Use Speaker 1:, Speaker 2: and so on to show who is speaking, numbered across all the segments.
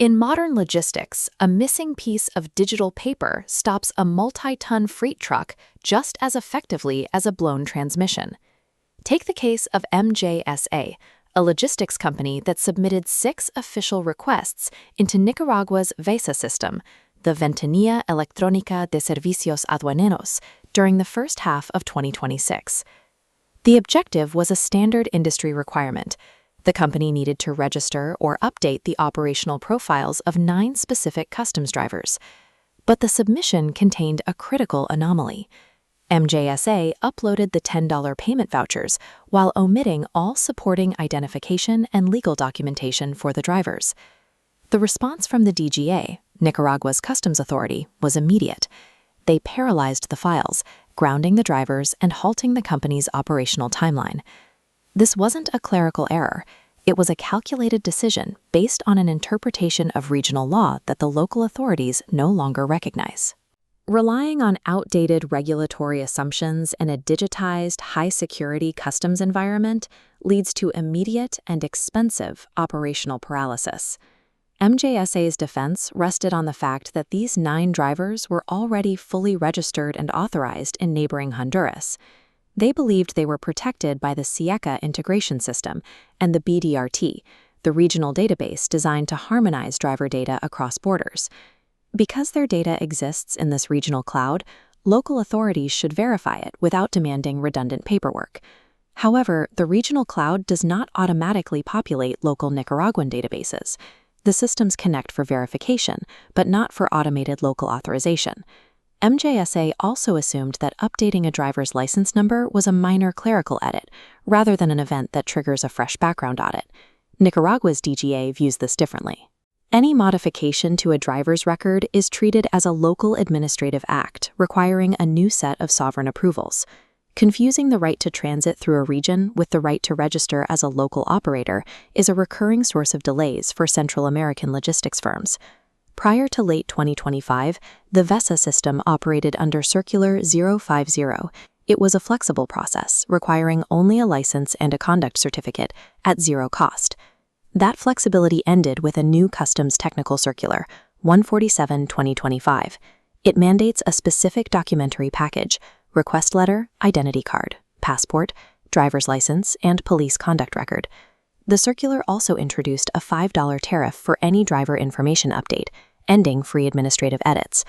Speaker 1: In modern logistics, a missing piece of digital paper stops a multi-ton freight truck just as effectively as a blown transmission. Take the case of MJSA, a logistics company that submitted 6 official requests into Nicaragua's VESA system, the Ventanilla Electrónica de Servicios Aduaneros, during the first half of 2026. The objective was a standard industry requirement. The company needed to register or update the operational profiles of 9 specific customs drivers. But the submission contained a critical anomaly. MJSA uploaded the $10 payment vouchers while omitting all supporting identification and legal documentation for the drivers. The response from the DGA, Nicaragua's customs authority, was immediate. They paralyzed the files, grounding the drivers and halting the company's operational timeline. This wasn't a clerical error. It was a calculated decision based on an interpretation of regional law that the local authorities no longer recognize. Relying on outdated regulatory assumptions in a digitized, high-security customs environment leads to immediate and expensive operational paralysis. MJSA's defense rested on the fact that these 9 drivers were already fully registered and authorized in neighboring Honduras. They believed they were protected by the CIECA integration system and the BDRT, the regional database designed to harmonize driver data across borders. Because their data exists in this regional cloud, local authorities should verify it without demanding redundant paperwork. However, the regional cloud does not automatically populate local Nicaraguan databases. The systems connect for verification, but not for automated local authorization. MJSA also assumed that updating a driver's license number was a minor clerical edit, rather than an event that triggers a fresh background audit. Nicaragua's DGA views this differently. Any modification to a driver's record is treated as a local administrative act, requiring a new set of sovereign approvals. Confusing the right to transit through a region with the right to register as a local operator is a recurring source of delays for Central American logistics firms. Prior to late 2025, the VESA system operated under Circular 050. It was a flexible process, requiring only a license and a conduct certificate at zero cost. That flexibility ended with a new Customs Technical Circular, 147/2025. It mandates a specific documentary package: request letter, identity card, passport, driver's license, and police conduct record. The circular also introduced a $5 tariff for any driver information update, ending free administrative edits.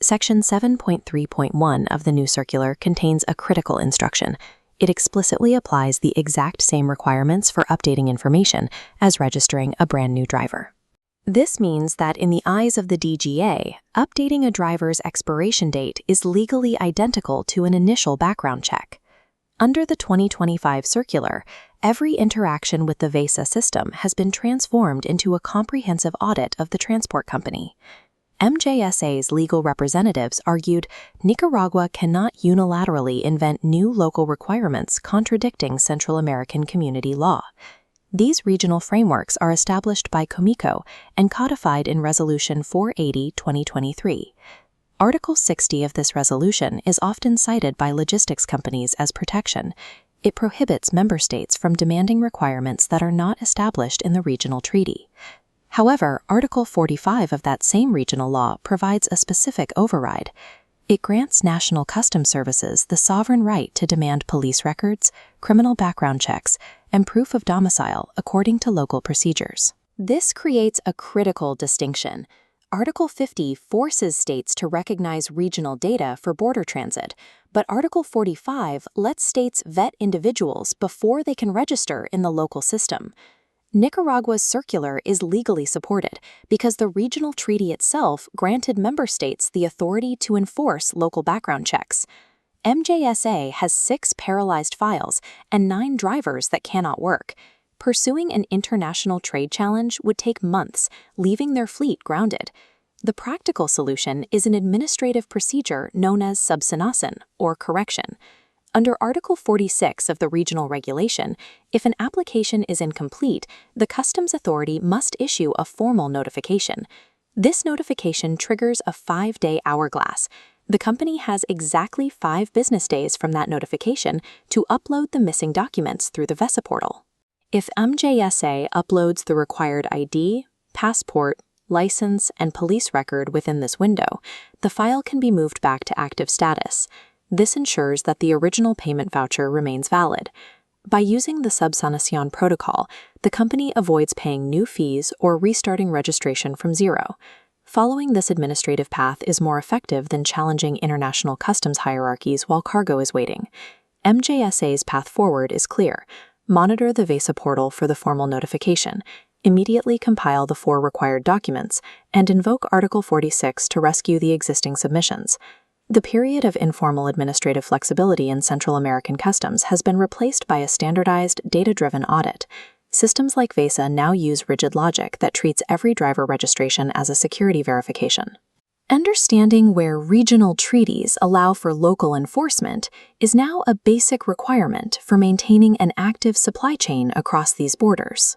Speaker 1: Section 7.3.1 of the new circular contains a critical instruction. It explicitly applies the exact same requirements for updating information as registering a brand new driver. This means that in the eyes of the DGA, updating a driver's expiration date is legally identical to an initial background check. Under the 2025 circular, every interaction with the VESA system has been transformed into a comprehensive audit of the transport company. MJSA's legal representatives argued Nicaragua cannot unilaterally invent new local requirements contradicting Central American community law. These regional frameworks are established by COMICO and codified in Resolution 480/2023. Article 60 of this resolution is often cited by logistics companies as protection. It prohibits member states from demanding requirements that are not established in the regional treaty. However, Article 45 of that same regional law provides a specific override. It grants National Customs Services the sovereign right to demand police records, criminal background checks, and proof of domicile according to local procedures. This creates a critical distinction. Article 50 forces states to recognize regional data for border transit, but Article 45 lets states vet individuals before they can register in the local system. Nicaragua's circular is legally supported because the regional treaty itself granted member states the authority to enforce local background checks. MJSA has 6 paralyzed files and 9 drivers that cannot work. Pursuing an international trade challenge would take months, leaving their fleet grounded. The practical solution is an administrative procedure known as subsanación, or correction. Under Article 46 of the regional regulation, if an application is incomplete, the Customs Authority must issue a formal notification. This notification triggers a 5-day hourglass. The company has exactly 5 business days from that notification to upload the missing documents through the VESA portal. If MJSA uploads the required ID, passport, license, and police record within this window, the file can be moved back to active status. This ensures that the original payment voucher remains valid. By using the Subsanación protocol, the company avoids paying new fees or restarting registration from zero. Following this administrative path is more effective than challenging international customs hierarchies while cargo is waiting. MJSA's path forward is clear. Monitor the VESA portal for the formal notification, immediately compile the 4 required documents, and invoke Article 46 to rescue the existing submissions. The period of informal administrative flexibility in Central American customs has been replaced by a standardized, data-driven audit. Systems like VESA now use rigid logic that treats every driver registration as a security verification. Understanding where regional treaties allow for local enforcement is now a basic requirement for maintaining an active supply chain across these borders.